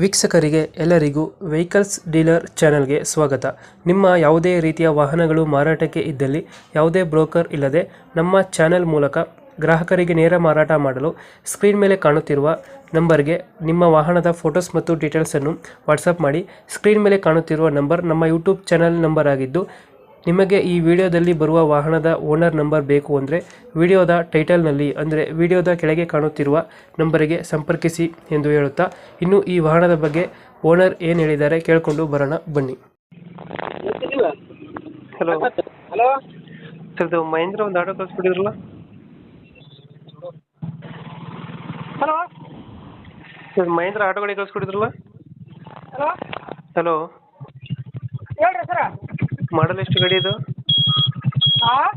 ವೀಕ್ಷಕರಿಗೆ ಎಲ್ಲರಿಗೂ vehicles dealer ಚಾನೆಲ್ಗೆ ಸ್ವಾಗತ. ನಿಮ್ಮ ಯಾವುದೇ ರೀತಿಯ ವಾಹನಗಳು ಮಾರಾಟಕ್ಕೆ ಇದ್ದಲ್ಲಿ ಯಾವುದೇ ಬ್ರೋಕರ್ ಇಲ್ಲದೆ ನಮ್ಮ ಚಾನೆಲ್ ಮೂಲಕ ಗ್ರಾಹಕರಿಗೆ ನೇರ ಮಾರಾಟ ಮಾಡಲು ಸ್ಕ್ರೀನ್ ಮೇಲೆ ಕಾಣುತ್ತಿರುವ ನಂಬರ್ಗೆ ನಿಮ್ಮ ವಾಹನದ ಫೋಟೋಸ್ ಮತ್ತು ಡೀಟೇಲ್ಸನ್ನು ವಾಟ್ಸಪ್ ಮಾಡಿ. ಸ್ಕ್ರೀನ್ ಮೇಲೆ ಕಾಣುತ್ತಿರುವ ನಂಬರ್ ನಮ್ಮ ಯೂಟ್ಯೂಬ್ ಚಾನೆಲ್ ನಂಬರ್ ಆಗಿದ್ದು, ನಿಮಗೆ ಈ ವಿಡಿಯೋದಲ್ಲಿ ಬರುವ ವಾಹನದ ಓನರ್ ನಂಬರ್ ಬೇಕು ಅಂದರೆ ವಿಡಿಯೋದ ಟೈಟಲ್ನಲ್ಲಿ ಅಂದರೆ ವಿಡಿಯೋದ ಕೆಳಗೆ ಕಾಣುತ್ತಿರುವ ನಂಬರಿಗೆ ಸಂಪರ್ಕಿಸಿ ಎಂದು ಹೇಳುತ್ತಾ, ಇನ್ನು ಈ ವಾಹನದ ಬಗ್ಗೆ ಓನರ್ ಏನು ಹೇಳಿದ್ದಾರೆ ಕೇಳಿಕೊಂಡು ಬರೋಣ ಬನ್ನಿ. ಹಲೋ ಹಲೋ ಸರ್, ಇದು ಮಹೇಂದ್ರ ಒಂದು ಆಟೋ ಕಳಿಸ್ಬಿಟ್ಟಿದ್ರಲ್ಲ? ಹಲೋ ಸರ್, ಮಹೇಂದ್ರ ಆಟೋ ಗಾಡಿ ಕಳಿಸ್ಕೊಟ್ಟಿದ್ರಲ್ಲ? ಹಲೋ ಹಲೋ, ಹೇಳ್ರಿ ಸರ. ಮಾಡಲ್ ಎಷ್ಟು ಗಾಡಿ ಇದು? ಹಾಂ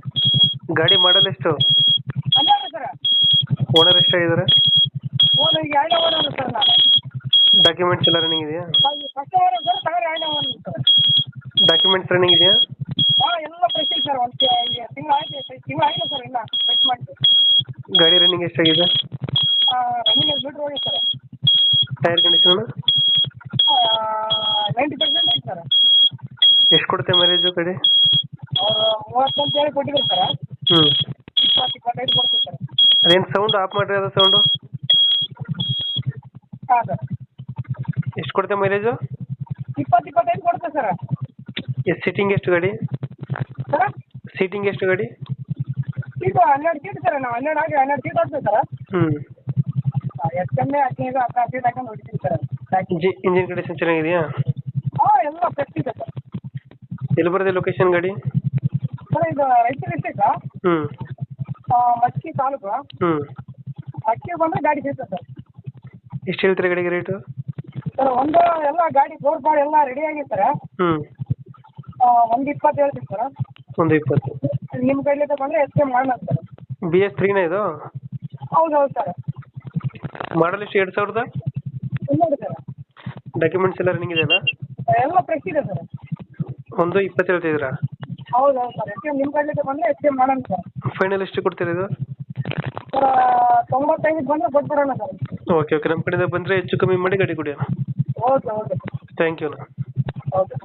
ಗಾಡಿ ಮಾಡಲ್ ಎಷ್ಟು? ಅಲ್ಲ ಸರ, ಓನರ್ ಎಷ್ಟಾಗಿದ್ದಾರೆ? ಓನರಿಗೆ ಎರಡನೇ ಓನರ್ ಸರ್. ನಾನು ಡಾಕ್ಯುಮೆಂಟ್ಸ್ ಎಲ್ಲ ರನ್ನಿಂಗ್ ಇದೆಯಾ? ಫಸ್ಟ್ ಓನರ್ ಸರ್, ತಗೊಂಡು ಎರಡನೇ ಓನರ್ ಸರ್. ಡಾಕ್ಯುಮೆಂಟ್ಸ್ ರನ್ನಿಂಗ್ ಇದೆಯಾ? ಹಾಂ, ಎಲ್ಲ ಫ್ರೆಶ್ ಇದೆ ಸರ್. ಒಂದು ತಿಂಗಳು ಆಯಿತು ಸರ್. ಇಲ್ಲ ಫ್ರೆಶ್ ಮಾಡಿದ್ದು. ಗಾಡಿ ರನ್ನಿಂಗ್ ಎಷ್ಟಾಗಿದೆ? ರನ್ನಿಂಗ್ ಮೀಟ್ರ್ ಹೋಗಿ ಸರ್. ಟೈರ್ ಕಂಡೀಷನ್ 90% ಐತೆ ಸರ್. ಎಷ್ಟು ಕೊಡುತ್ತೆ ಮೈಲೇಜು ಗಾಡಿ? ಅವರು 30 ಅಂತ ಹೇಳಿ ಕೊಟ್ಟಿದ್ರು ಸರ್. ಹ್ಞೂ 25 ಕೊಡ್ತೀವಿ ಸರ್. ಅದೇನು ಸೌಂಡ್ ಆಫ್ ಮಾಡಿರಿ, ಅದು ಸೌಂಡು ಹಾಂ ಸರ್. ಎಷ್ಟು ಕೊಡುತ್ತೆ ಮೈಲೇಜು? 25 ಕೊಡುತ್ತೆ ಸರ್. ಎಷ್ಟು ಸೀಟಿಂಗ್ ಎಷ್ಟು ಗಾಡಿ? ಸರ್ ಸೀಟಿಂಗ್ ಎಷ್ಟು ಗಾಡಿ? Seat 12 seat sir. ನಾವು 12 ಸೀಟ್ ಆಗ್ತದೆ ಸರ್. ಹ್ಞೂ ಎಷ್ಟು ಕಮ್ಮಿ 15 ಸೀಟ್ ಹಾಕೊಂಡು ಹೊಡಿತೀವಿ ಸರ್. ಇಂಜಿನ್ ಕಂಡೀಷನ್ ಚೆನ್ನಾಗಿದೆಯಾ? ಹಾಂ, ಎಲ್ಲ ಫ್ರೆಶ್ ಇದೆ ಸರ್. ಎಲ್ಲಿ ಬರುತ್ತೆ ಲೊಕೇಶನ್ ಗಾಡಿ? ಸರ್, ಇದು ರಾಯಚೂರು ಡಿಸ್ಟ್ರಿಕ್ಟ್, ಹ್ಞೂ ಮಸ್ಕಿ ತಾಲೂಕು. ಹ್ಞೂ ಅಕ್ಕಿ ಬಂದರೆ ಗಾಡಿ ಸಿಗ್ತದೆ ಸರ್. ಎಷ್ಟು ಹೇಳ್ತೀರಿ ಗಾಡಿಗೆ ರೇಟು? ಸರ್, ಒಂದು ಎಲ್ಲ ಗಾಡಿ ಬೋರ್ಡ್ ಬಾಡ್ ಎಲ್ಲ ರೆಡಿ ಆಗಿದೆ ಸರ್. ಹ್ಞೂ 120 ಹೇಳ್ತೀನಿ ಸರ್. 120. ನಿಮ್ಮ ಕೈಲಿಂದ ಬಂದರೆ ಹೆಚ್ಚು ಮಾಡೋಣ ಸರ್. BS 3 ಇದು? ಹೌದು ಸರ್. ಮಾಡಲ್ ಎಷ್ಟು? 2000? ನೋಡಿ ಸರ್, ಡಾಕ್ಯುಮೆಂಟ್ಸ್ ಎಲ್ಲ ರನ್ನಿಂಗ್ ಇದೆಯಲ್ಲ? ಎಲ್ಲ ಫ್ರೆಶ್ ಇದೆ ಸರ್. 120 ಹೇಳ್ತಿದ್ದೀರಾ? ಹೌದು ಸರ್. ಹೆಚ್ಚು ನಿಮ್ಮ ಕೈಲಿಂದ ಬಂದರೆ ಹೆಚ್ಚು ಮಾಡೋಣ ಸರ್. ಫೈನಲ್ ಎಷ್ಟು ಕೊಡ್ತೀರಾ ಇದು? ಸರ್, 95 ಬಂದರೆ ಕೊಟ್ಬಿಡೋಣ ಸರ್. ಓಕೆ, ನಮ್ಮ ಕಡೆಯಿಂದ ಬಂದರೆ ಹೆಚ್ಚು ಕಮ್ಮಿ ಮಾಡಿ ಗಾಡಿ ಕೊಡಿ. Okay thank you. ಓಕೆ.